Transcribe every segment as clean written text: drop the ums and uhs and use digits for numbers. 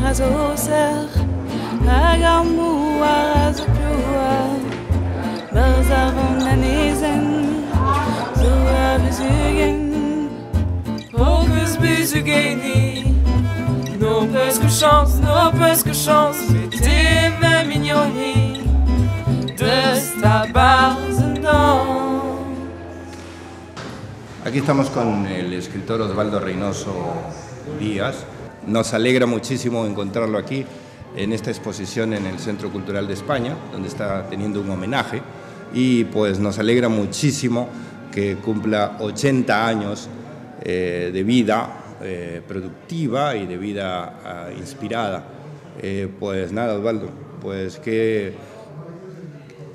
Arazoser, Agamu, Arazopua, Belzavon Nanesen, Zora Besugen, Focus Besugeni, no presque chance, c'était ma mignonnie de esta Barzendon. Aquí estamos con el escritor Osvaldo Reynoso Díaz. Nos alegra muchísimo encontrarlo aquí en esta exposición en el Centro Cultural de España, donde está teniendo un homenaje, y pues nos alegra muchísimo que cumpla 80 años de vida productiva y de vida inspirada. Pues nada, Osvaldo, pues que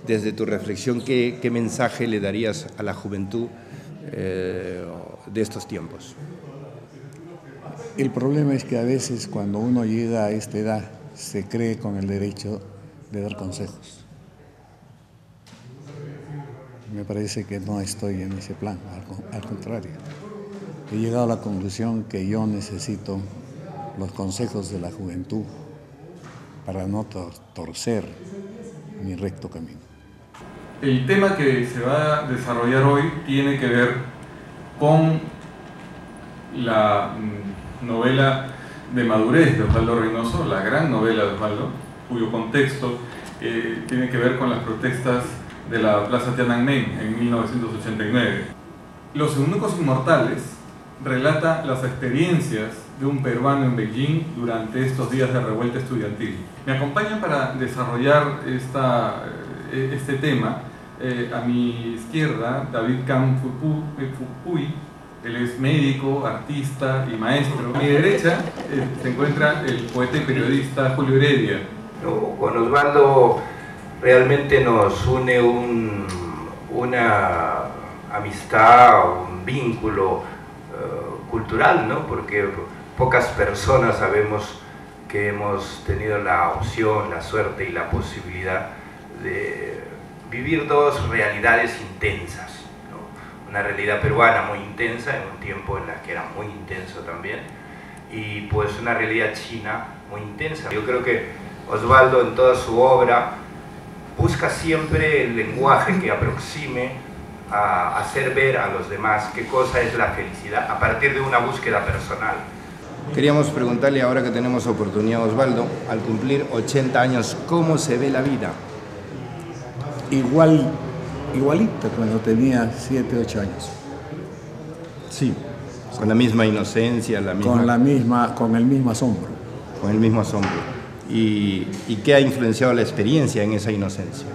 desde tu reflexión, ¿qué mensaje le darías a la juventud de estos tiempos? El problema es que a veces cuando uno llega a esta edad se cree con el derecho de dar consejos. Me parece que no estoy en ese plan, al contrario. He llegado a la conclusión que yo necesito los consejos de la juventud para no torcer mi recto camino. El tema que se va a desarrollar hoy tiene que ver con la novela de madurez de Osvaldo Reynoso, la gran novela de Osvaldo, cuyo contexto tiene que ver con las protestas de la Plaza Tiananmen en 1989. Los Eunucos Inmortales relata las experiencias de un peruano en Beijing durante estos días de revuelta estudiantil. Me acompañan para desarrollar este tema a mi izquierda David Cam Fupuy. Él es médico, artista y maestro. A mi derecha se encuentra el poeta y periodista Julio Heredia. Con Osvaldo realmente nos une una amistad, un vínculo cultural, ¿no? Porque pocas personas sabemos que hemos tenido la opción, la suerte y la posibilidad de vivir dos realidades intensas. Una realidad peruana muy intensa, en un tiempo en la que era muy intenso también, y pues una realidad china muy intensa. Yo creo que Osvaldo en toda su obra busca siempre el lenguaje que aproxime a hacer ver a los demás qué cosa es la felicidad a partir de una búsqueda personal. Queríamos preguntarle, ahora que tenemos oportunidad, Osvaldo, al cumplir 80 años, ¿cómo se ve la vida? Igualito cuando tenía 7, 8 años. Sí, con la misma inocencia, con el mismo asombro. Con el mismo asombro. ¿Y qué ha influenciado la experiencia en esa inocencia?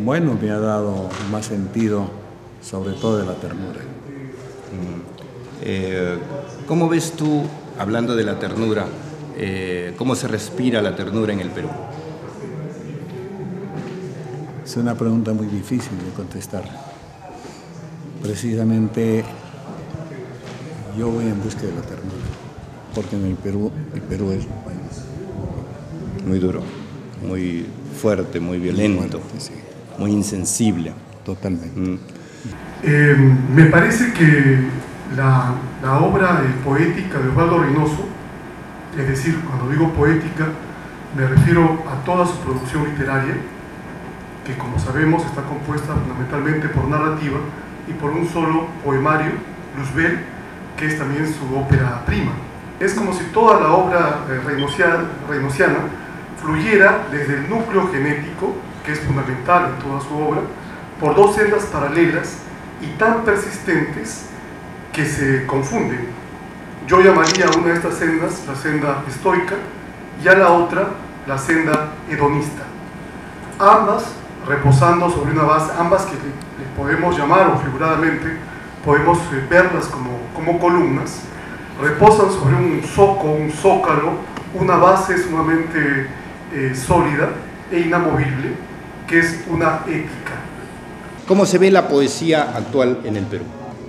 Bueno, me ha dado más sentido, sobre todo de la ternura. ¿Cómo ves tú, hablando de la ternura, cómo se respira la ternura en el Perú? Es una pregunta muy difícil de contestar. Precisamente yo voy en busca de la ternura, porque en el Perú es un país muy duro, muy fuerte, muy violento, sí. Muy insensible. Totalmente. Me parece que la obra poética de Osvaldo Reynoso, es decir, cuando digo poética, me refiero a toda su producción literaria, que como sabemos está compuesta fundamentalmente por narrativa y por un solo poemario, Luzbel, que es también su ópera prima. Es como si toda la obra reynosiana fluyera desde el núcleo genético, que es fundamental en toda su obra, por dos sendas paralelas y tan persistentes que se confunden. Yo llamaría a una de estas sendas la senda estoica y a la otra la senda hedonista. Ambas reposando sobre una base, ambas que le podemos llamar, o figuradamente podemos verlas como columnas, reposan sobre un zócalo, una base sumamente sólida e inamovible, que es una ética. ¿Cómo se ve la poesía actual en el Perú?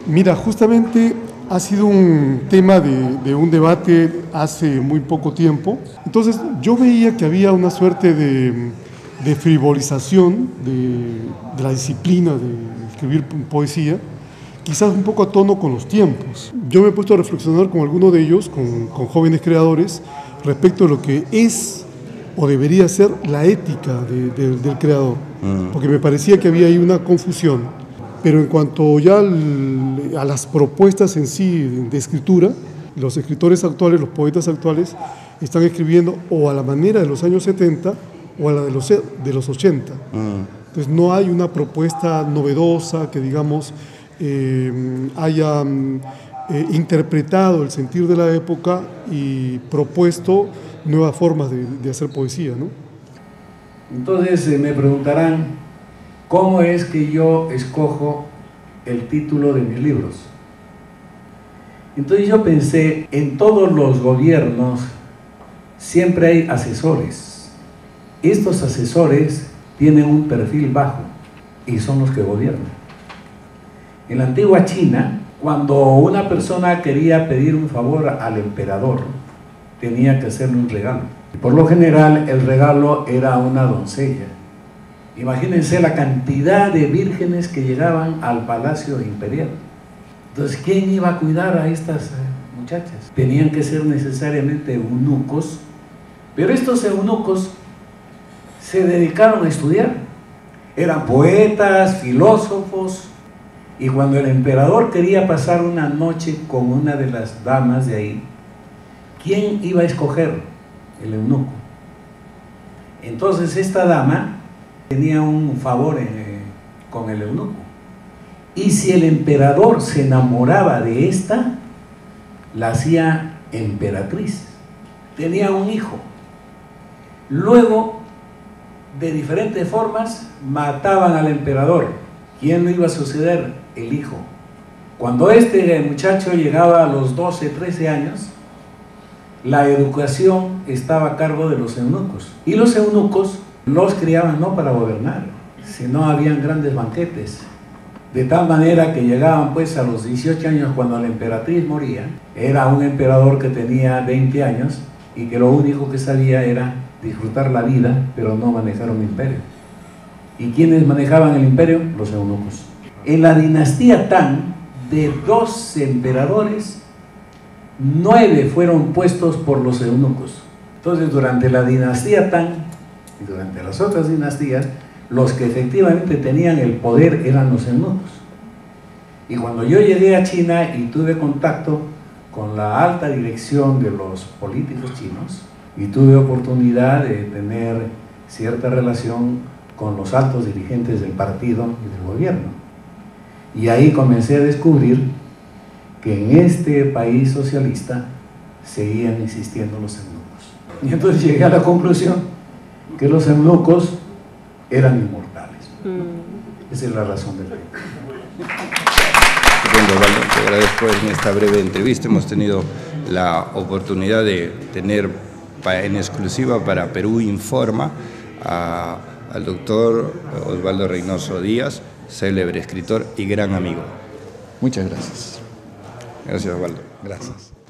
Mira, justamente ha sido un tema de un debate hace muy poco tiempo. Entonces yo veía que había una suerte de frivolización de la disciplina de escribir poesía, quizás un poco a tono con los tiempos. Yo me he puesto a reflexionar con alguno de ellos, con jóvenes creadores, respecto a lo que es o debería ser la ética del creador, porque me parecía que había ahí una confusión. Pero en cuanto ya a las propuestas en sí de escritura, los escritores actuales, los poetas actuales, están escribiendo o a la manera de los años 70 o a la de los 80. Entonces no hay una propuesta novedosa que, digamos, haya interpretado el sentir de la época y propuesto nuevas formas de hacer poesía, ¿no? Entonces me preguntarán, ¿cómo es que yo escojo el título de mis libros? Entonces yo pensé, en todos los gobiernos siempre hay asesores. Estos asesores tienen un perfil bajo y son los que gobiernan. En la antigua China, cuando una persona quería pedir un favor al emperador, tenía que hacerle un regalo. Por lo general, el regalo era una doncella. Imagínense la cantidad de vírgenes que llegaban al palacio imperial. Entonces, ¿quién iba a cuidar a estas muchachas? Tenían que ser necesariamente eunucos, pero estos eunucos se dedicaron a estudiar. Eran poetas, filósofos, y cuando el emperador quería pasar una noche con una de las damas de ahí, ¿quién iba a escoger? El eunuco. Entonces esta dama tenía un favor con el eunuco. Y si el emperador se enamoraba de esta, la hacía emperatriz. Tenía un hijo. Luego, de diferentes formas, mataban al emperador. ¿Quién le iba a suceder? El hijo. Cuando este muchacho llegaba a los 12, 13 años, la educación estaba a cargo de los eunucos. Y los eunucos los criaban no para gobernar, sino habían grandes banquetes. De tal manera que llegaban pues a los 18 años cuando la emperatriz moría. Era un emperador que tenía 20 años y que lo único que sabía era disfrutar la vida, pero no manejar un imperio. ¿Y quiénes manejaban el imperio? Los eunucos. En la dinastía Tang, de 12 emperadores, 9 fueron puestos por los eunucos. Entonces, durante la dinastía Tang y durante las otras dinastías, los que efectivamente tenían el poder eran los eunucos. Y cuando yo llegué a China y tuve contacto con la alta dirección de los políticos chinos, y tuve oportunidad de tener cierta relación con los altos dirigentes del partido y del gobierno. Y ahí comencé a descubrir que en este país socialista seguían existiendo los eunucos. Y entonces llegué a la conclusión que los eunucos eran inmortales. Esa es la razón del libro. Bueno, Osvaldo, te agradezco en esta breve entrevista. Hemos tenido la oportunidad de tener en exclusiva para Perú Informa al doctor Osvaldo Reynoso Díaz, célebre escritor y gran amigo. Muchas gracias. Gracias, Osvaldo. Gracias.